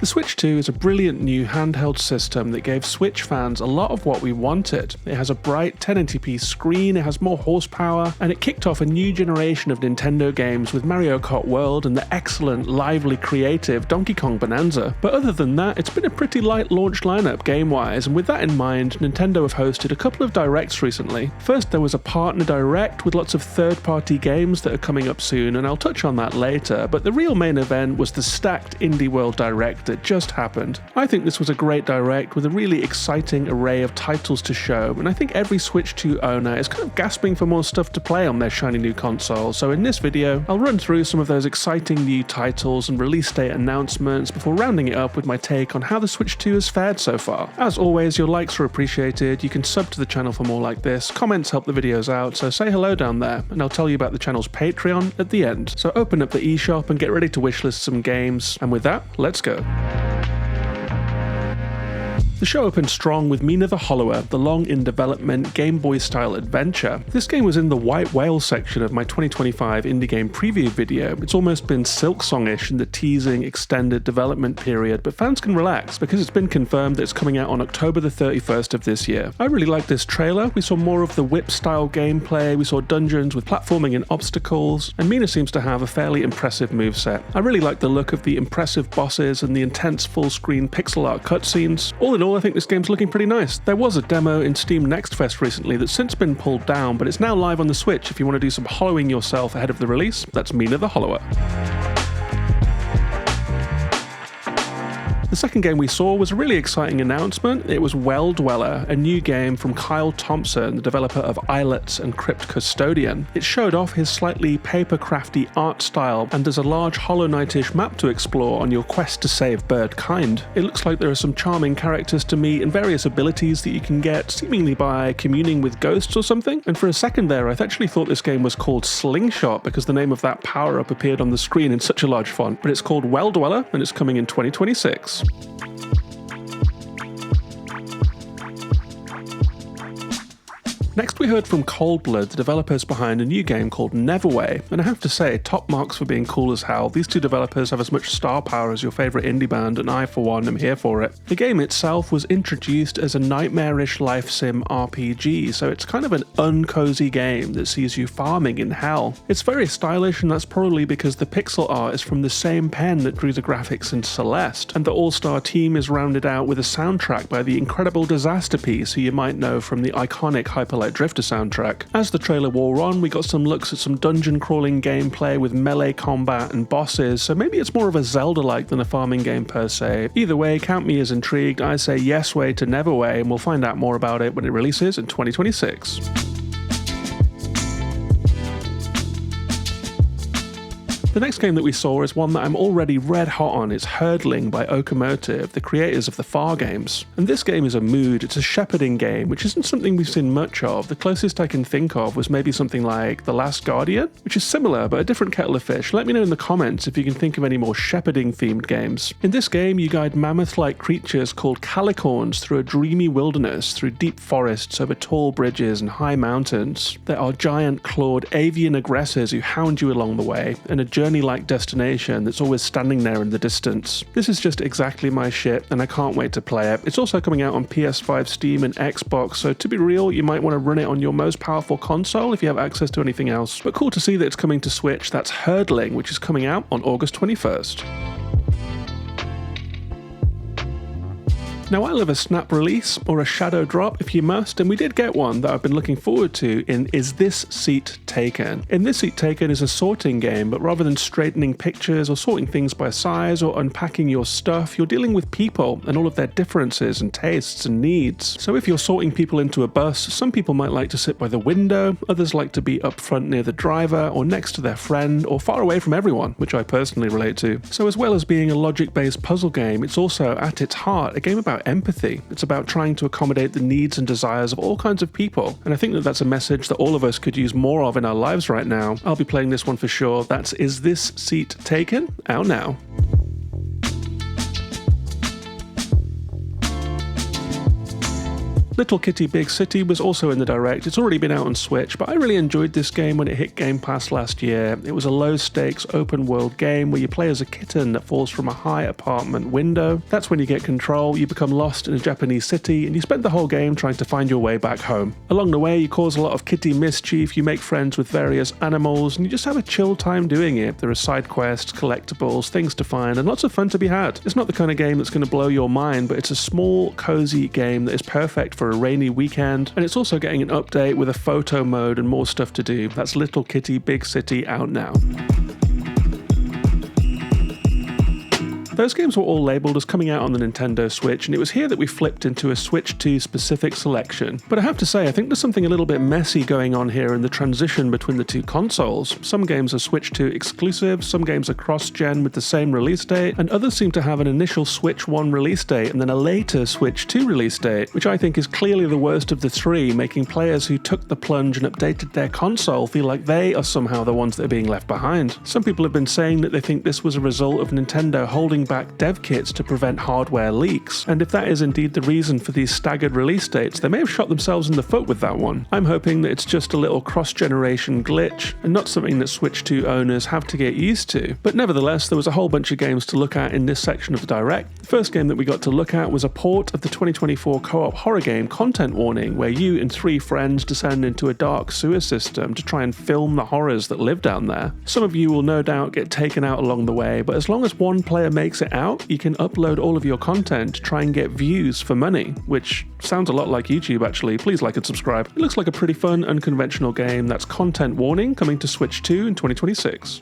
The Switch 2 is a brilliant new handheld system that gave Switch fans a lot of what we wanted. It has a bright 1080p screen, it has more horsepower, and it kicked off a new generation of Nintendo games with Mario Kart World and the excellent, lively, creative Donkey Kong Bonanza. But other than that, it's been a pretty light launch lineup game-wise, and with that in mind, Nintendo have hosted a couple of directs recently. First, there was a partner direct with lots of third-party games that are coming up soon, and I'll touch on that later, but the real main event was the stacked Indie World Direct that just happened. I think this was a great direct with a really exciting array of titles to show, and I think every Switch 2 owner is kind of gasping for more stuff to play on their shiny new console, so in this video, I'll run through some of those exciting new titles and release date announcements before rounding it up with my take on how the Switch 2 has fared so far. As always, your likes are appreciated, you can sub to the channel for more like this, comments help the videos out, so say hello down there, and I'll tell you about the channel's Patreon at the end. So open up the eShop and get ready to wishlist some games, and with that, let's go. The show opened strong with Mina The Hollower, the long-in-development Game Boy-style adventure. This game was in the White Whale section of my 2025 indie game preview video. It's almost been Silksong-ish in the teasing, extended development period, but fans can relax because it's been confirmed that it's coming out on October the 31st of this year. I really like this trailer. We saw more of the whip-style gameplay, we saw dungeons with platforming and obstacles, and Mina seems to have a fairly impressive moveset. I really like the look of the impressive bosses and the intense full-screen pixel art cutscenes. All in all, I think this game's looking pretty nice. There was a demo in Steam Next Fest recently that's since been pulled down, but it's now live on the Switch if you want to do some hollowing yourself ahead of the release. That's Mina The Hollower. The second game we saw was a really exciting announcement. It was Well Dweller, a new game from Kyle Thompson, the developer of Islets and Crypt Custodian. It showed off his slightly paper-crafty art style, and there's a large Hollow Knight-ish map to explore on your quest to save bird kind. It looks like there are some charming characters to meet and various abilities that you can get, seemingly by communing with ghosts or something. And for a second there, I actually thought this game was called Slingshot because the name of that power-up appeared on the screen in such a large font. But it's called Well Dweller, and it's coming in 2026. Next we heard from Coldblood, the developers behind a new game called Neverway, and I have to say, top marks for being cool as hell. These two developers have as much star power as your favourite indie band, and I for one am here for it. The game itself was introduced as a nightmarish life sim RPG, so it's kind of an uncozy game that sees you farming in hell. It's very stylish, and that's probably because the pixel art is from the same pen that drew the graphics in Celeste, and the all-star team is rounded out with a soundtrack by the incredible Disaster Piece, who you might know from the iconic Hyperlight Drifter soundtrack. As the trailer wore on, we got some looks at some dungeon crawling gameplay with melee combat and bosses, so maybe it's more of a Zelda-like than a farming game per se. Either way, count me as intrigued. I say yes way to Neverway, and we'll find out more about it when it releases in 2026. The next game that we saw is one that I'm already red hot on. It's Herdling by Okamotive, the creators of the Far games. And this game is a mood, it's a shepherding game, which isn't something we've seen much of. The closest I can think of was maybe something like The Last Guardian, which is similar, but a different kettle of fish. Let me know in the comments if you can think of any more shepherding-themed games. In this game, you guide mammoth-like creatures called calicorns through a dreamy wilderness, through deep forests, over tall bridges and high mountains. There are giant clawed avian aggressors who hound you along the way, and a journey-like destination that's always standing there in the distance. This is just exactly my shit, and I can't wait to play it. It's also coming out on PS5, Steam, and Xbox, so to be real, you might want to run it on your most powerful console if you have access to anything else. But cool to see that it's coming to Switch. That's Herdling, which is coming out on August 21st. Now, I love a snap release or a shadow drop if you must, and we did get one that I've been looking forward to in Is This Seat Taken? In This Seat Taken is a sorting game, but rather than straightening pictures or sorting things by size or unpacking your stuff, you're dealing with people and all of their differences and tastes and needs. So if you're sorting people into a bus, some people might like to sit by the window, others like to be up front near the driver or next to their friend or far away from everyone, which I personally relate to. So as well as being a logic-based puzzle game, it's also at its heart a game about empathy. It's about trying to accommodate the needs and desires of all kinds of people, and I think that that's a message that all of us could use more of in our lives right now. I'll be playing this one for sure. That's Is This Seat Taken? Out now. Little Kitty Big City was also in the Direct. It's already been out on Switch, but I really enjoyed this game when it hit Game Pass last year. It was a low-stakes open-world game where you play as a kitten that falls from a high apartment window. That's when you get control, you become lost in a Japanese city, and you spend the whole game trying to find your way back home. Along the way, you cause a lot of kitty mischief, you make friends with various animals, and you just have a chill time doing it. There are side quests, collectibles, things to find, and lots of fun to be had. It's not the kind of game that's going to blow your mind, but it's a small, cozy game that is perfect for a rainy weekend, and it's also getting an update with a photo mode and more stuff to do. That's Little Kitty Big City out now. Those games were all labelled as coming out on the Nintendo Switch, and it was here that we flipped into a Switch 2 specific selection. But I have to say, I think there's something a little bit messy going on here in the transition between the two consoles. Some games are Switch 2 exclusive, some games are cross-gen with the same release date, and others seem to have an initial Switch 1 release date and then a later Switch 2 release date, which I think is clearly the worst of the three, making players who took the plunge and updated their console feel like they are somehow the ones that are being left behind. Some people have been saying that they think this was a result of Nintendo holding back dev kits to prevent hardware leaks, and if that is indeed the reason for these staggered release dates, they may have shot themselves in the foot with that one. I'm hoping that it's just a little cross-generation glitch, and not something that Switch 2 owners have to get used to. But nevertheless, there was a whole bunch of games to look at in this section of the Direct. The first game that we got to look at was a port of the 2024 co-op horror game Content Warning, where you and 3 friends descend into a dark sewer system to try and film the horrors that live down there. Some of you will no doubt get taken out along the way, but as long as one player makes it out, you can upload all of your content to try and get views for money, which sounds a lot like YouTube actually. Please like and subscribe. It looks like a pretty fun, unconventional game. That's Content Warning, coming to Switch 2 in 2026.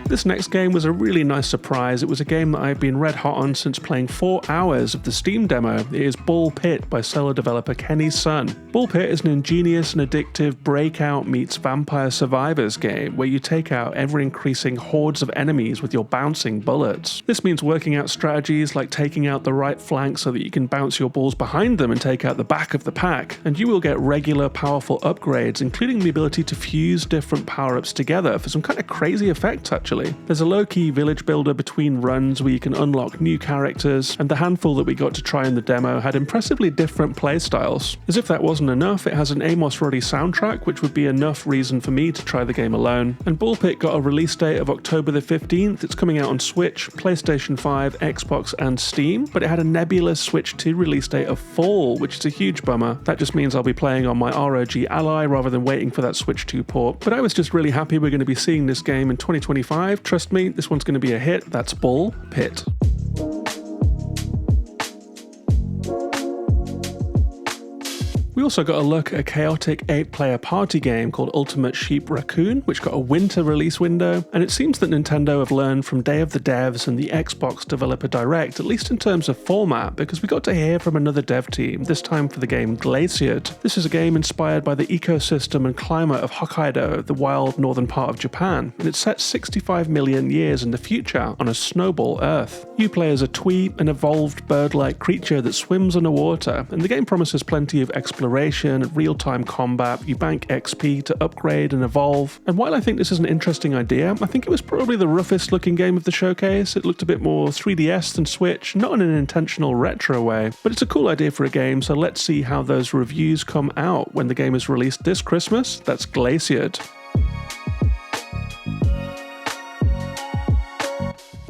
This next game was a really nice surprise. It was a game that I've been red hot on since playing 4 hours of the Steam demo. It is Bull Pit by solo developer Kenny's Son. Bull Pit is an ingenious and addictive Breakout meets Vampire Survivors game where you take out ever-increasing hordes of enemies with your bouncing bullets. This means working out strategies like taking out the right flank so that you can bounce your balls behind them and take out the back of the pack, and you will get regular powerful upgrades, including the ability to fuse different power-ups together for some kind of crazy effect actually. There's a low-key village builder between runs where you can unlock new characters, and the handful that we got to try in the demo had impressively different playstyles. As if that wasn't enough, it has an Amos Roddy soundtrack, which would be enough reason for me to try the game alone. And Bull Pit got a release date of October the 15th. It's coming out on Switch, PlayStation 5, Xbox, and Steam, but it had a nebulous Switch 2 release date of fall, which is a huge bummer. That just means I'll be playing on my ROG Ally rather than waiting for that Switch 2 port. But I was just really happy we're going to be seeing this game in 2025. Trust me, this one's going to be a hit. That's Bull Pit. We also got a look at a chaotic 8-player party game called Ultimate Sheep Racoon, which got a winter release window, and it seems that Nintendo have learned from Day of the Devs and the Xbox Developer Direct, at least in terms of format, because we got to hear from another dev team, this time for the game Glaciered. This is a game inspired by the ecosystem and climate of Hokkaido, the wild northern part of Japan, and it's set 65 million years in the future on a snowball Earth. You play as a twee, an evolved bird-like creature that swims underwater, and the game promises plenty of exploration and real-time combat. You bank XP to upgrade and evolve, and while I think this is an interesting idea, I think it was probably the roughest looking game of the showcase. It looked a bit more 3DS than Switch, not in an intentional retro way, but it's a cool idea for a game, so let's see how those reviews come out when the game is released this Christmas. That's Glaciered.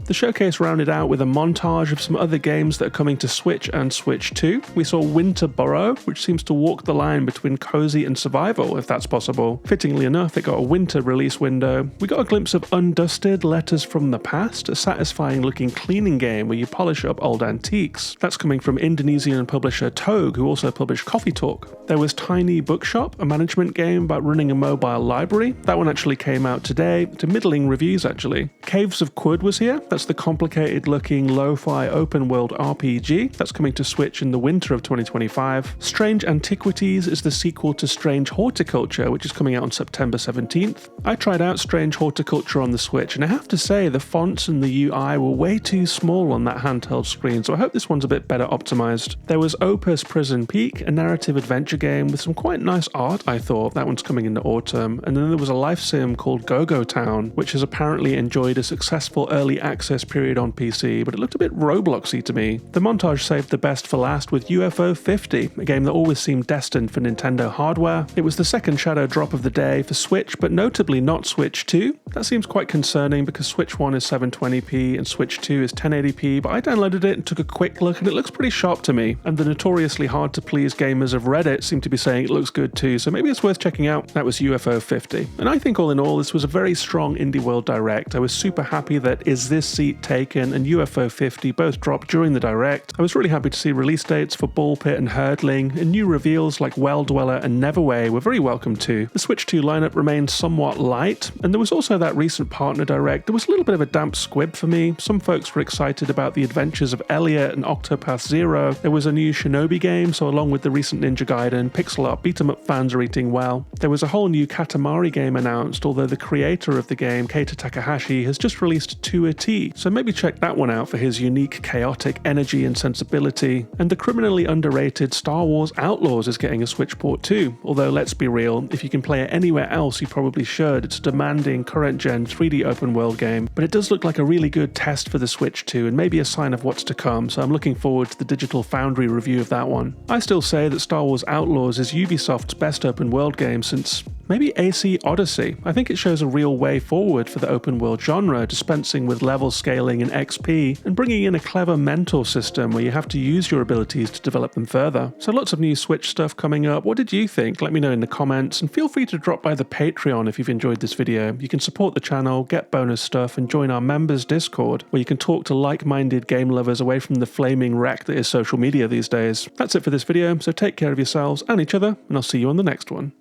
The showcase rounded out with a montage of some other games that are coming to Switch and Switch 2. We saw Winter Burrow, which seems to walk the line between cozy and survival, if that's possible. Fittingly enough, it got a winter release window. We got a glimpse of Undusted Letters from the Past, a satisfying looking cleaning game where you polish up old antiques. That's coming from Indonesian publisher Togue, who also published Coffee Talk. There was Tiny Bookshop, a management game about running a mobile library. That one actually came out today, to middling reviews actually. Caves of Quud was here. That's the complicated looking lo-fi open world RPG that's coming to Switch in the winter of 2025. Strange Antiquities is the sequel to Strange Horticulture, which is coming out on September 17th. I tried out Strange Horticulture on the Switch, and I have to say the fonts and the UI were way too small on that handheld screen, so I hope this one's a bit better optimized. There was Opus Prison Peak, a narrative adventure game with some quite nice art, I thought. That one's coming in the autumn. And then there was a life sim called Go-Go Town, which has apparently enjoyed a successful early access access period on PC, but it looked a bit Robloxy to me. The Montage saved the best for last with UFO 50, a game that always seemed destined for Nintendo hardware. It was the second shadow drop of the day for Switch, but notably not Switch 2. That seems quite concerning because Switch 1 is 720p and Switch 2 is 1080p, but I downloaded it and took a quick look and it looks pretty sharp to me. And the notoriously hard to please gamers of Reddit seem to be saying it looks good too, so maybe it's worth checking out. That was UFO 50. And I think all in all, this was a very strong Indie World Direct. I was super happy that Is This Seat Taken and UFO 50 both dropped during the Direct. I was really happy to see release dates for Ball Pit and Herdling, and new reveals like Well Dweller and Neverway were very welcome too. The Switch 2 lineup remained somewhat light, and there was also that recent partner Direct. There was a little bit of a damp squib for me. Some folks were excited about the adventures of Elliot and Octopath Zero. There was a new Shinobi game, so along with the recent Ninja Gaiden, pixel art beat-em-up fans are eating well. There was a whole new Katamari game announced, although the creator of the game, Keita Takahashi, has just released 2T, so maybe check that one out for his unique, chaotic energy and sensibility. And the criminally underrated Star Wars Outlaws is getting a Switch port too, although let's be real, if you can play it anywhere else you probably should. It's a demanding current-gen 3D open-world game, but it does look like a really good test for the Switch 2 and maybe a sign of what's to come, so I'm looking forward to the Digital Foundry review of that one. I still say that Star Wars Outlaws is Ubisoft's best open-world game since maybe AC Odyssey. I think it shows a real way forward for the open world genre, dispensing with level scaling and XP, and bringing in a clever mentor system where you have to use your abilities to develop them further. So lots of new Switch stuff coming up. What did you think? Let me know in the comments, and feel free to drop by the Patreon if you've enjoyed this video. You can support the channel, get bonus stuff, and join our members Discord, where you can talk to like-minded game lovers away from the flaming wreck that is social media these days. That's it for this video, so take care of yourselves and each other, and I'll see you on the next one.